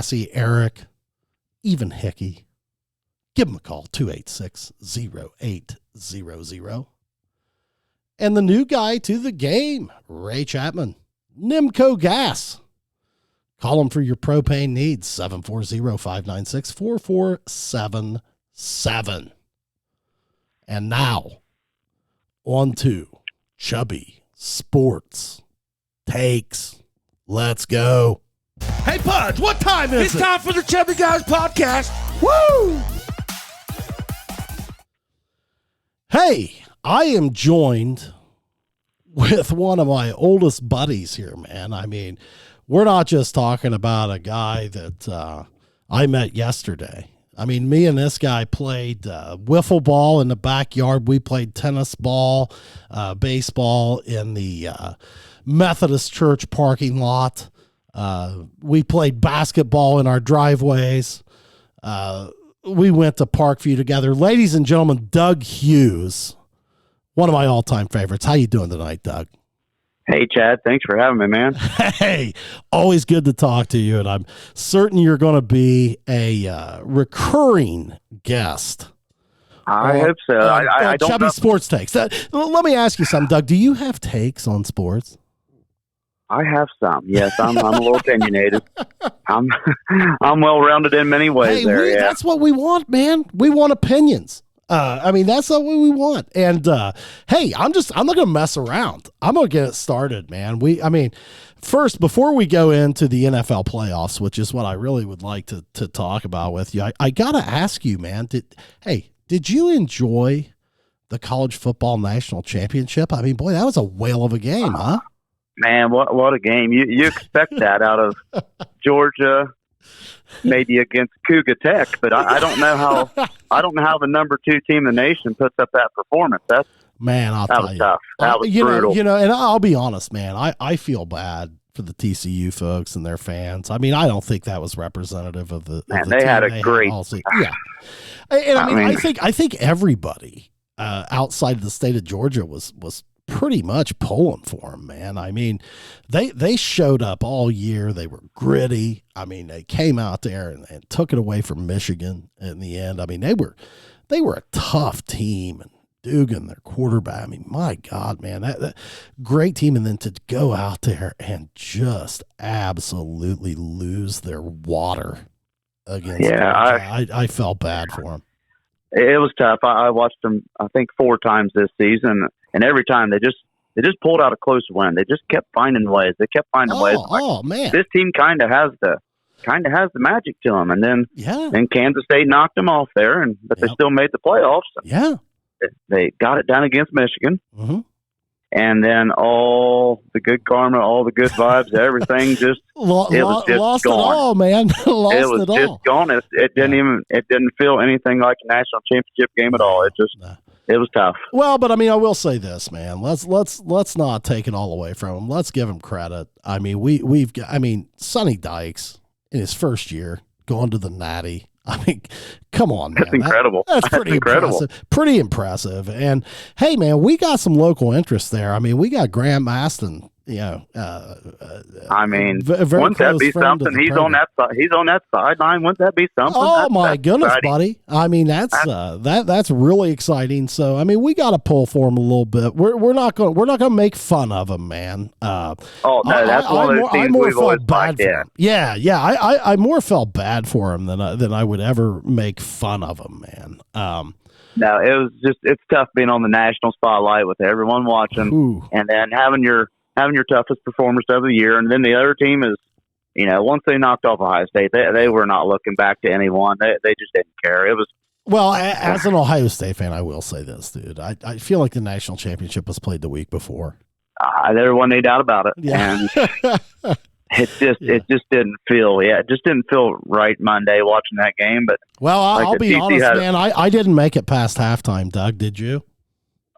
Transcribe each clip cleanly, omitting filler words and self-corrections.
Cassie, Eric, even Hickey. Give them a call, 286-0800. And the new guy to the game, Ray Chapman, Nimco Gas. Call them for your propane needs, 740-596-4477. And now, on to Chubby Sports Takes. Let's go. Hey, Pudge, what time is it? It's time for the Chubby Guys podcast. Woo! Hey, I am joined with one of my oldest buddies here, man. I mean, we're not just talking about a guy that I met yesterday. I mean, me and this guy played wiffle ball in the backyard. We played tennis ball, baseball in the Methodist Church parking lot. We played basketball in our driveways. We went to Parkview together. Ladies and gentlemen, Doug Hughes, one of my all-time favorites. How you doing tonight, Doug? Hey, Chad. Thanks for having me, man. Hey, always good to talk to you, and I'm certain you're going to be a recurring guest. I hope so. I don't Chubby know. Sports Takes. Let me ask you something, Doug. Do you have takes on sports? I have some. Yes, I'm a little opinionated. I'm well-rounded in many ways. Hey, that's what we want, man. We want opinions. I mean, that's what we want. And hey, I'm not going to mess around. I'm going to get it started, man. First, before we go into the NFL playoffs, which is what I really would like to talk about with you, I got to ask you, man. Did you enjoy the college football national championship? I mean, boy, that was a whale of a game, huh? Man, what a game! You expect that out of Georgia, maybe against Cougar Tech, but I don't know how the number 2 team in the nation puts up that performance. That was tough. That was brutal. And I'll be honest, man. I feel bad for the TCU folks and their fans. I mean, I don't think that was representative of the. Man, they had a great. Yeah, and I think everybody outside of the state of Georgia was pretty much pulling for them, man. I mean, they showed up all year. They were gritty. I mean, they came out there and took it away from Michigan in the end. I mean, they were a tough team, and Dugan, their quarterback. I mean, my God, man, that great team. And then to go out there and just absolutely lose their water against I felt bad for them. It was tough. I watched them, I think, 4 times this season, and every time they just pulled out a close win. They just kept finding ways. They kept finding ways. Oh man, this team kind of has the magic to them. And then Kansas State knocked them off there, but they still made the playoffs. Yeah, they got it done against Michigan. Mm-hmm. And then all the good karma, all the good vibes, everything just lost gone. It all, man. It was just gone. It didn't feel anything like a national championship game at all. It was tough. Well, but I mean, I will say this, man. Let's not take it all away from him. Let's give him credit. I mean, we've got. I mean, Sonny Dykes in his first year going to the Natty. I mean, come on, man. That's incredible. That's pretty incredible. Impressive. Pretty impressive. And hey, man, we got some local interest there. I mean, we got Graham Maston. I mean, wouldn't that be something? He's on that side. He's on that sideline. Wouldn't that be something? Oh my goodness, exciting, buddy! I mean, that's really exciting. So, I mean, we got to pull for him a little bit. We're not going to make fun of him, man. That's one of those things we've always bad for him. Yeah. I more felt bad for him than I would ever make fun of him, man. No, it's tough being on the national spotlight with everyone watching, and then having your toughest performance of the year, and then the other team is, once they knocked off Ohio State, they were not looking back to anyone. They just didn't care. It was well, as an Ohio State fan, I will say this, dude. I feel like the national championship was played the week before. There wasn't any doubt about it. Yeah. And it just didn't feel right Monday watching that game. But I'll be honest, man. I didn't make it past halftime. Doug, did you?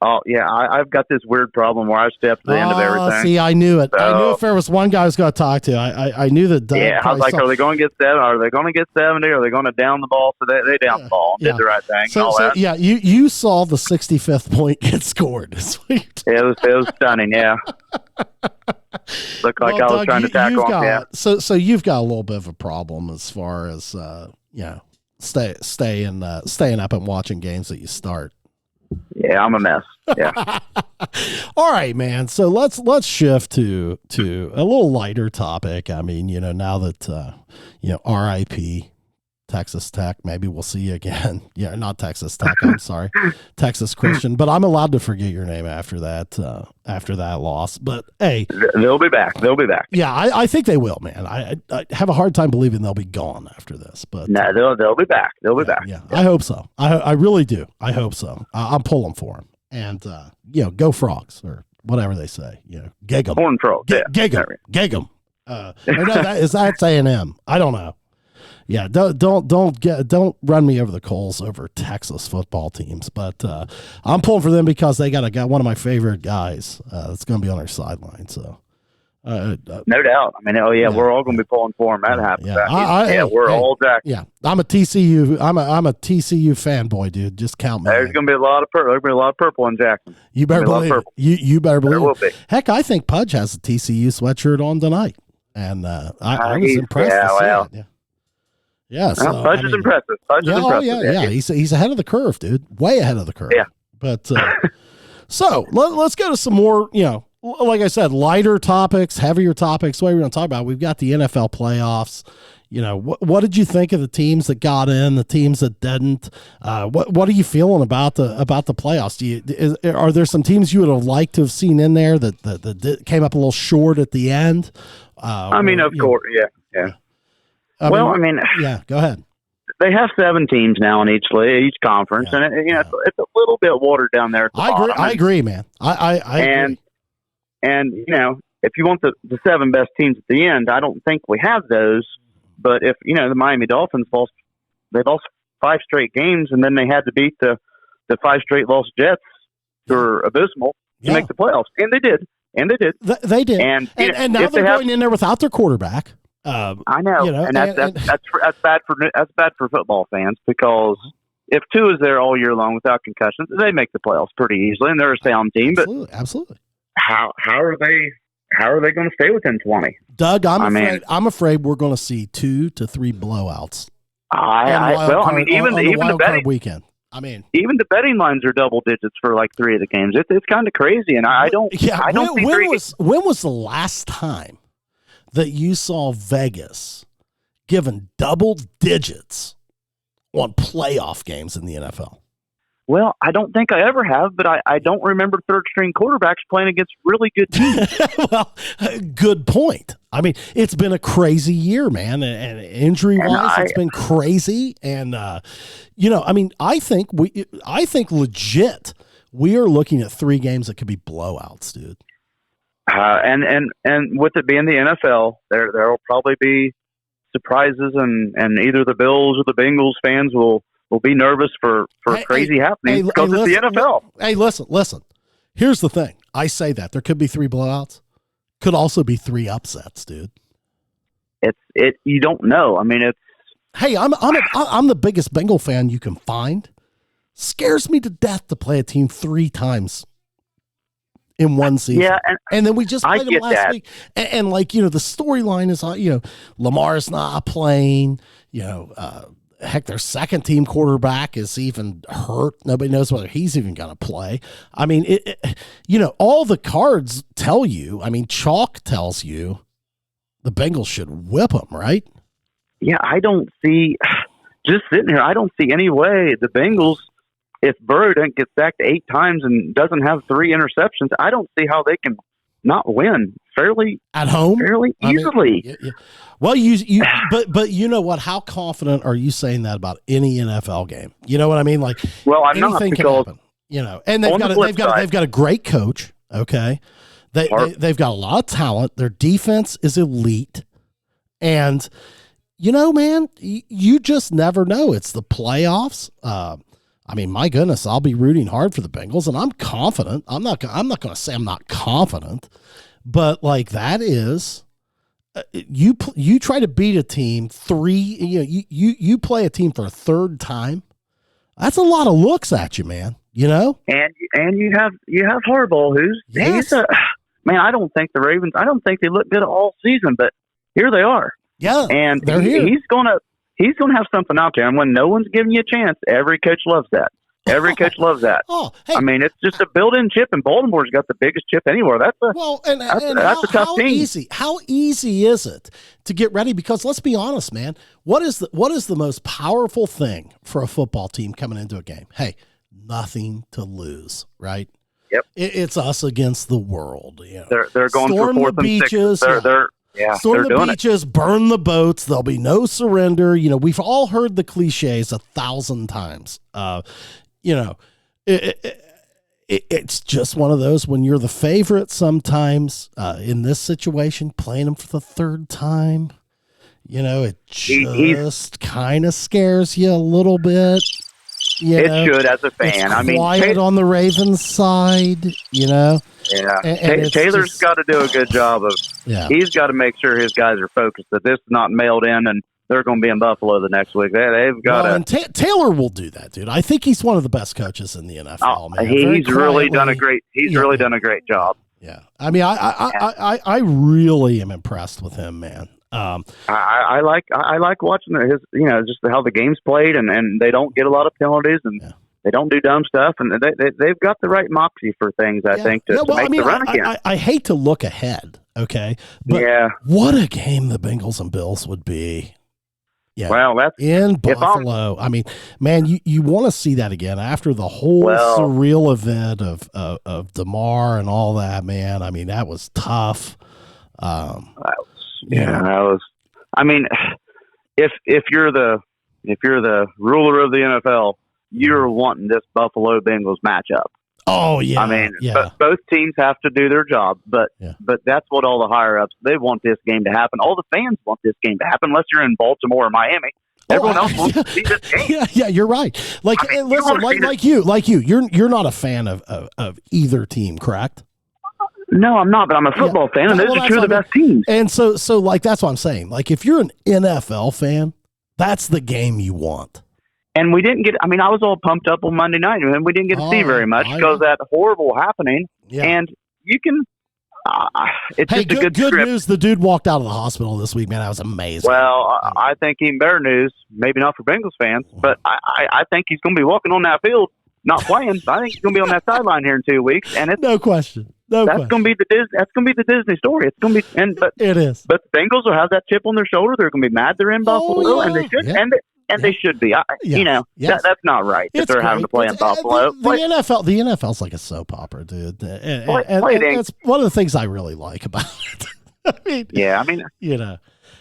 Oh yeah, I've got this weird problem where I stay up to the end of everything. See, I knew it. So, I knew if there was one guy I was going to talk to, I knew that. Doug I was like, are they going to get 7? Are they going to get 70? Are they going to down the ball? So they down the ball, did the right thing. Yeah, you saw the 65th point get scored. It was stunning. Yeah, looked like I was Doug, trying to tackle him. Yeah. So you've got a little bit of a problem as far as staying up and watching games that you start. Yeah, I'm a mess. Yeah. All right, man. So let's shift to a little lighter topic. I mean, now that RIP Texas Tech, maybe we'll see you again. Yeah, not Texas Tech. I'm sorry, Texas Christian. But I'm allowed to forget your name after that loss. But hey, they'll be back. They'll be back. Yeah, I think they will, man. I have a hard time believing they'll be gone after this. But no, they'll be back. They'll be back. Yeah, I hope so. I really do. I hope so. I'm pulling for them. And go Frogs or whatever they say. Gig 'em. Horn Frogs. Gig 'em. That's A&M. I don't know. Yeah, don't run me over the coals over Texas football teams, but I'm pulling for them because they got one of my favorite guys that's going to be on their sideline. So, no doubt. I mean, we're all going to be pulling for them. That happens. We're all Jack. Yeah, I'm a TCU. I'm a TCU fanboy, dude. Just count me. There's going to be a lot of purple in Jackson. You better believe it. You better believe it. Will be. Heck, I think Pudge has a TCU sweatshirt on tonight, and I was impressed to see it. Yeah. Yeah, so, Pudge is impressive. Yeah. He's ahead of the curve, dude. Way ahead of the curve. Yeah. But so let's go to some more, like I said, lighter topics, heavier topics. What are we going to talk about? We've got the NFL playoffs. What did you think of the teams that got in, the teams that didn't? What are you feeling about the playoffs? Are there some teams you would have liked to have seen in there that came up a little short at the end? Of course, yeah. Yeah, go ahead. They have 7 teams now in each league, each conference, and it's a little bit watered down there. I agree, man. I agree. And if you want the 7 best teams at the end, I don't think we have those. But if the Miami Dolphins lost 5 straight games, and then they had to beat the 5 straight lost Jets, who are abysmal, to make the playoffs, and they did. They did. And now they're going in there without their quarterback. I know, and that's bad for football fans, because if 2 is there all year long without concussions, they make the playoffs pretty easily, and they're a sound team. Absolutely. How are they going to stay within 20? Doug, I'm afraid we're going to see 2 to 3 blowouts. Even the betting weekend. Even the betting lines are double digits for like 3 of the games. It's kind of crazy, and I don't. Yeah, when was the last time that you saw Vegas given double digits on playoff games in the NFL? Well, I don't think I ever have, but I don't remember third-string quarterbacks playing against really good teams. Well, good point. It's been a crazy year, man, and injury-wise, it's been crazy. And I think legit, we are looking at 3 games that could be blowouts, dude. And with it being the NFL, there will probably be surprises, and either the Bills or the Bengals fans will be nervous for crazy happenings because it's the NFL. Hey, listen. Here's the thing. I say that there could be 3 blowouts. Could also be 3 upsets, dude. You don't know. Hey, I'm the biggest Bengal fan you can find. Scares me to death to play a team 3 times in one season. Yeah, and then we just played them last week. And the storyline is, Lamar's not playing, heck, their second team quarterback is even hurt. Nobody knows whether he's even going to play. All the cards tell you, chalk tells you the Bengals should whip them, right? Yeah, I don't see, just sitting here, I don't see any way the Bengals, if Burrow doesn't get sacked 8 times and doesn't have 3 interceptions, I don't see how they can not win at home fairly easily. Well, but you know what? How confident are you saying that about any NFL game? You know what I mean? I'm not, anything can happen. And they've got a great coach. Okay, they've got a lot of talent. Their defense is elite, and man, you just never know. It's the playoffs. I mean, my goodness, I'll be rooting hard for the Bengals, and I'm confident. I'm not going to say I'm not confident, but like that is you try to beat a team you play a team for a third time. That's a lot of looks at you, man. You know, and you have Harbaugh, he's a man. I don't think the Ravens. I don't think they look good all season, but here they are. Yeah, and they're here. He's gonna have something out there, and when no one's giving you a chance, every coach loves that. Every coach loves that. Hey. I mean, it's just a built-in chip, and Baltimore's got the biggest chip anywhere. That's a tough team. How easy is it to get ready? Because let's be honest, man. What is the most powerful thing for a football team coming into a game? Hey, nothing to lose, right? Yep. It's us against the world. You know. They're going Storm for 4th the and 6. beaches. Storm the beaches, burn the boats. There'll be no surrender. You know, we've all heard the cliches 1,000 times. You know, it's just one of those when you're the favorite sometimes in this situation, playing them for the third time, you know, it just kind of scares you a little bit. It should as a fan. It's quiet on the Ravens side, you know. Yeah, and Taylor's got to do a good job of. Yeah. He's got to make sure his guys are focused that this is not mailed in and they're going to be in Buffalo the next week. They've got to. And Taylor will do that, dude. I think he's one of the best coaches in the NFL. Man. He's really done a great. He's really done a great job. Yeah, I mean, I really am impressed with him, man. I like watching his, you know, just how the game's played, and they don't get a lot of penalties, and they don't do dumb stuff, and they've got the right moxie for things. I think to make the run again. I hate to look ahead, okay, but what a game the Bengals and Bills would be. Yeah, well, that's in Buffalo. I mean, man, you want to see that again after the whole surreal event of DeMar and all that, man. I mean, that was tough. That was. I mean, if you're the ruler of the NFL, you're wanting this Buffalo Bengals matchup. Oh yeah. I mean, both teams have to do their job, but that's what all the higher ups, they want this game to happen. All the fans want this game to happen, unless you're in Baltimore or Miami. Everyone else wants to see this game. Yeah, you're right. Like, I mean, listen, like you, you're not a fan of either team, correct? No, I'm not, but I'm a football fan, and those are two of the best teams. And so like that's what I'm saying. Like, if you're an NFL fan, that's the game you want. And we didn't get. I mean, I was all pumped up on Monday night, and we didn't get to see very much because of that horrible happening. Yeah. And you can. It's just a good news. The dude walked out of the hospital this week, man. That was amazing. Well, I think even better news. Maybe not for Bengals fans, but I think he's going to be walking on that field, not playing. I think he's going to be on that sideline here in 2 weeks, and it's no question. That's going to be the Disney story. It's going to be, but it is. But the Bengals will have that chip on their shoulder. They're going to be mad they're in Buffalo, and they should. And they should be. You know, that's not right that they're having to play in Buffalo. The NFL's like a soap opera, dude. And it's one of the things I really like about it. I mean, you know,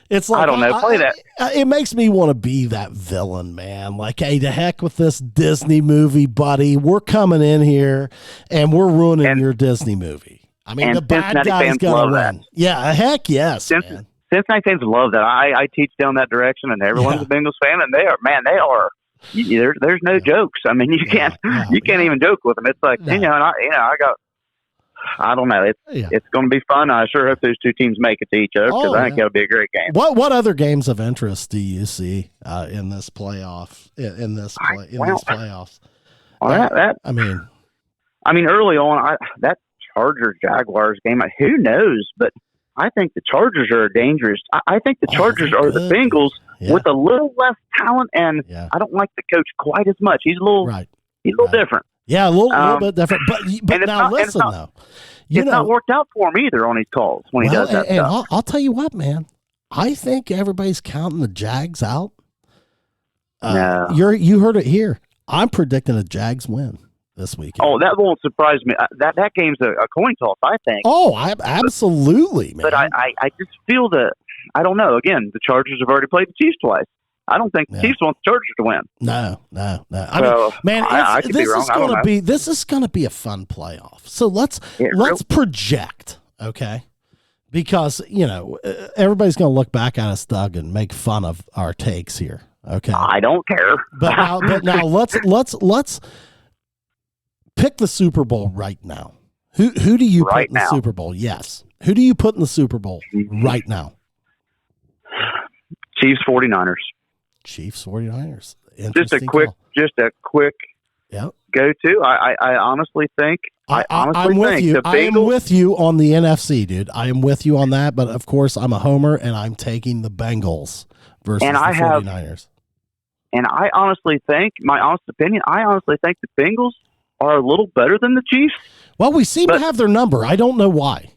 it's like, I don't know. Play that. It makes me want to be that villain, man. Like, hey, to heck with this Disney movie, buddy. We're coming in here and we're ruining your Disney movie. I mean, the bad guy's gonna win. Yeah, heck yes, man. Cincinnati fans love that. I teach down that direction, and everyone's a Bengals fan, and they are. There's no jokes. I mean, you can't even joke with them. It's like I don't know. It's going to be fun. I sure hope those two teams make it to each other because I think it'll be a great game. What other games of interest do you see in this playoff? In these playoffs? Well, I mean, early on, that Chargers Jaguars game. Who knows? But I think the Chargers are dangerous. I think the Chargers are the Bengals with a little less talent, and I don't like the coach quite as much. He's a little different. Yeah, a little bit different. But now listen, though. It's not worked out for him either on his calls when he does that stuff. I'll tell you what, man. I think everybody's counting the Jags out. You heard it here. I'm predicting a Jags win this weekend. Oh, that won't surprise me. That game's a coin toss, I think. Oh, absolutely, man. But I just feel I don't know. Again, the Chargers have already played the Chiefs twice. I don't think the Chiefs want the Chargers to win. No. I mean, man, I could be wrong. This is gonna be a fun playoff. So let's project, okay? Because everybody's gonna look back at us, Doug, and make fun of our takes here. Okay. I don't care. But now let's pick the Super Bowl right now. Who do you put in the Super Bowl? Yes. Who do you put in the Super Bowl right now? Chiefs 49ers. Chiefs 49ers. Just a quick go-to. I honestly think I'm with you. I am with you on the NFC, dude. I am with you on that, but of course I'm a homer and I'm taking the Bengals versus the 49ers. And I honestly think, my honest opinion, the Bengals are a little better than the Chiefs. Well, we seem to have their number. I don't know why.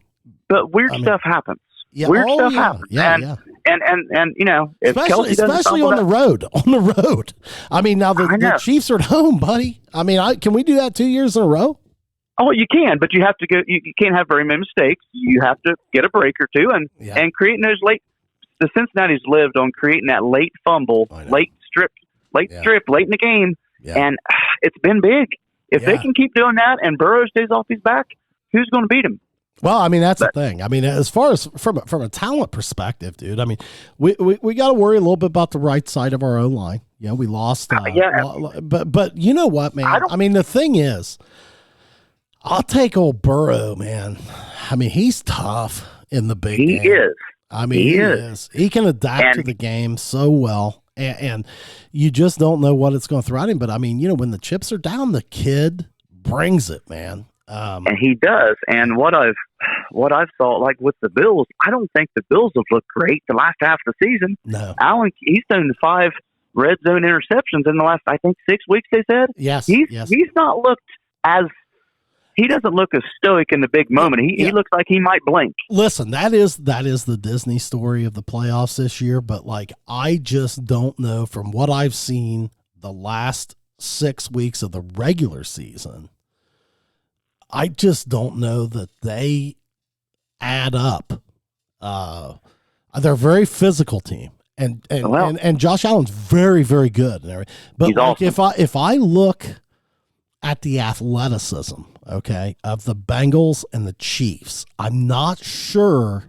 But weird stuff happens. Yeah, weird stuff happens. Yeah. And you know, if especially on the road. On the road. I mean, now the Chiefs are at home, buddy. I mean, can we do that 2 years in a row? Oh, you can, but you have to go. You can't have very many mistakes. You have to get a break or two, and creating those late. The Cincinnati's lived on creating that late fumble, late strip, late in the game, and it's been big. If they can keep doing that, and Burrow stays off his back, who's going to beat him? Well, I mean, that's the thing. I mean, as far as from a talent perspective, dude, I mean, we got to worry a little bit about the right side of our own line. Yeah, we lost. But you know what, man? I mean, the thing is, I'll take old Burrow, man. I mean, he's tough in the big game. He is. I mean, he is. He can adapt to the game so well. And you just don't know what it's going to throw at him. But, I mean, you know, when the chips are down, the kid brings it, man. And he does. And what I've saw, like with the Bills, I don't think the Bills have looked great the last half of the season. No. Allen, he's thrown 5 red zone interceptions in the last, I think, 6 weeks, they said. Yes. He's not looked as – he doesn't look as stoic in the big moment. He looks like he might blink. Listen, that is the Disney story of the playoffs this year, but like I just don't know from what I've seen the last 6 weeks of the regular season. I just don't know that they add up. They're a very physical team, and Josh Allen's very, very good. But he's like awesome. if I look at the athleticism, okay, of the Bengals and the Chiefs, I'm not sure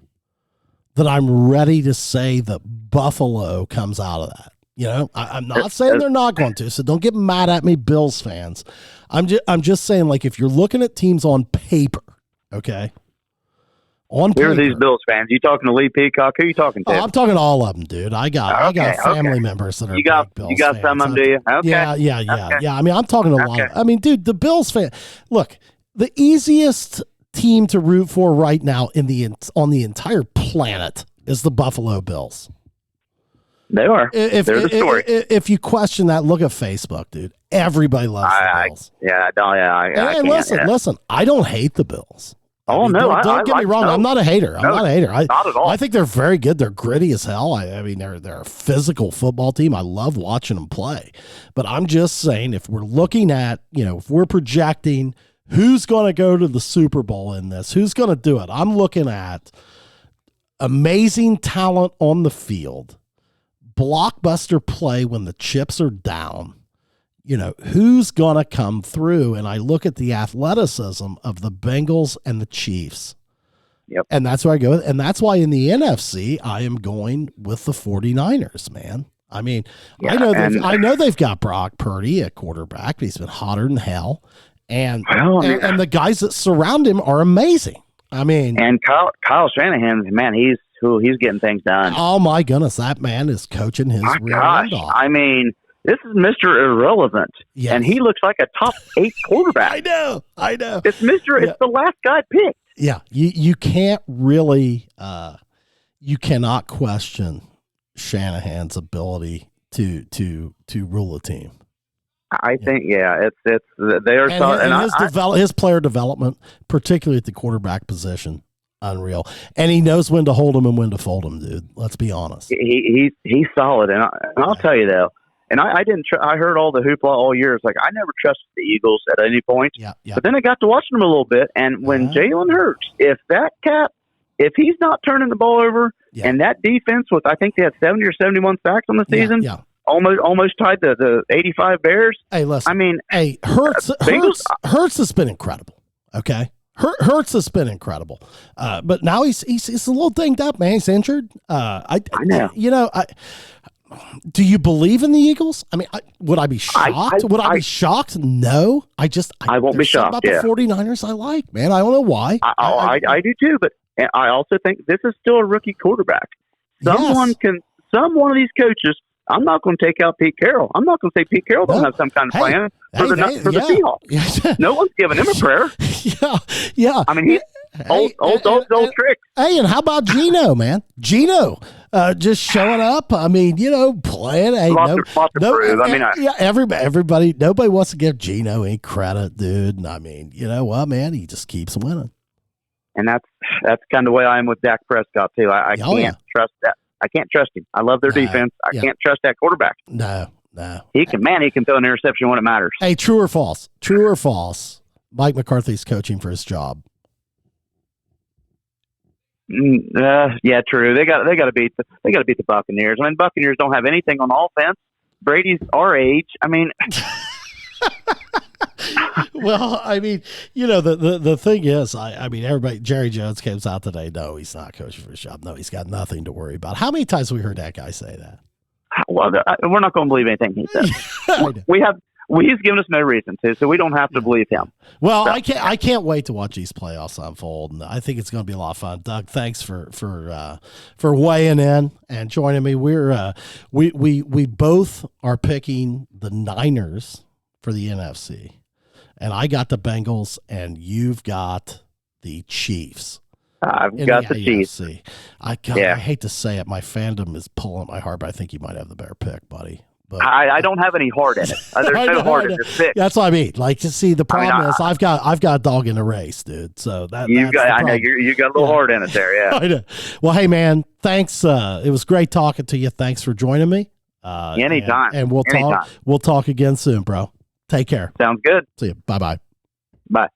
that I'm ready to say that Buffalo comes out of that. You know, I'm not saying they're not going to, so don't get mad at me, Bills fans. I'm just saying, like, if you're looking at teams on paper, okay, on paper. Who are these Bills fans? You talking to Lee Peacock? Who are you talking to? I'm talking to all of them, dude. I got family members that are big Bills You got fans. some of them, do you? Okay. Yeah. I mean, I'm talking to a lot. I mean, dude, the Bills fan. Look, the easiest team to root for right now on the entire planet is the Buffalo Bills. They are. They're the story. If you question that, look at Facebook, dude. Everybody loves the Bills. Listen, I don't hate the Bills. Oh, no. Don't get me wrong. I'm not a hater. Not at all. I think they're very good. They're gritty as hell. I mean, they're a physical football team. I love watching them play. But I'm just saying, if we're looking at, if we're projecting who's going to go to the Super Bowl in this, who's going to do it, I'm looking at amazing talent on the field, blockbuster play when the chips are down. Who's going to come through? And I look at the athleticism of the Bengals and the Chiefs. Yep. And that's where I go. And that's why in the NFC, I am going with the 49ers, man. I mean, I know they've got Brock Purdy at quarterback, but he's been hotter than hell. And the guys that surround him are amazing. I mean, and Kyle Shanahan, man, he's getting things done. Oh my goodness, that man is coaching his rear end off. I mean, this is Mr. Irrelevant, and he looks like a top 8 quarterback. I know. It's it's the last guy picked. Yeah, you can't really, you cannot question Shanahan's ability to rule a team. I think, it's they are and his player development, particularly at the quarterback position, unreal. And he knows when to hold him and when to fold him, dude. Let's be honest. He's solid, and I'll tell you though. And I didn't. I heard all the hoopla all year. It's like I never trusted the Eagles at any point. Yeah. But then I got to watching them a little bit, and when Jalen Hurts, if he's not turning the ball over, and that defense with I think they had 70 or 71 sacks on the season, almost tied the 85 Bears. Hey, listen. I mean, Hurts has been incredible. Okay. Hurts has been incredible, but now he's a little dinged up, man. He's injured. I know. Do you believe in the Eagles? I mean, would I be shocked? Would I be shocked? No. I won't be shocked. About the 49ers I like, man. I don't know why. I do too, but I also think this is still a rookie quarterback. Some one of these coaches, I'm not going to take out Pete Carroll. I'm not going to say Pete Carroll don't have some kind of plan for the Seahawks. No one's giving him a prayer. Yeah. I mean, old tricks. Hey, and how about Geno, man? Geno just showing up. I mean, playing. Hey, everybody, nobody wants to give Geno any credit, dude. And I mean, you know what, man? He just keeps winning. And that's kind of the way I am with Dak Prescott too. I can't trust that. I can't trust him. I love their defense. I can't trust that quarterback. No. He can throw an interception when it matters. Hey, true or false? True or false? Mike McCarthy's coaching for his job. Yeah, true. They got to beat the Buccaneers. I mean, Buccaneers don't have anything on offense. Brady's our age. I mean. Well, I mean, the thing is, I mean, everybody, Jerry Jones comes out today. No, he's not coaching for his job. No, he's got nothing to worry about. How many times have we heard that guy say that? Well, we're not going to believe anything he says. He's given us no reason to, so we don't have to believe him. Well, so. I can't wait to watch these playoffs unfold, and I think it's going to be a lot of fun. Doug, thanks for weighing in and joining me. We both are picking the Niners for the NFC. And I got the Bengals, and you've got the Chiefs. I've got the Chiefs. I hate to say it. My fandom is pulling at my heart, but I think you might have the better pick, buddy. But I don't have any heart in it. There's no heart in this pick. That's what I mean. Like, you see, the problem is I've got a dog in the race, dude. So I know you got a little heart in it there. Yeah. I know. Well, hey man, thanks. It was great talking to you. Thanks for joining me. Anytime. And we'll talk. We'll talk again soon, bro. Take care. Sounds good. See you. Bye-bye. Bye.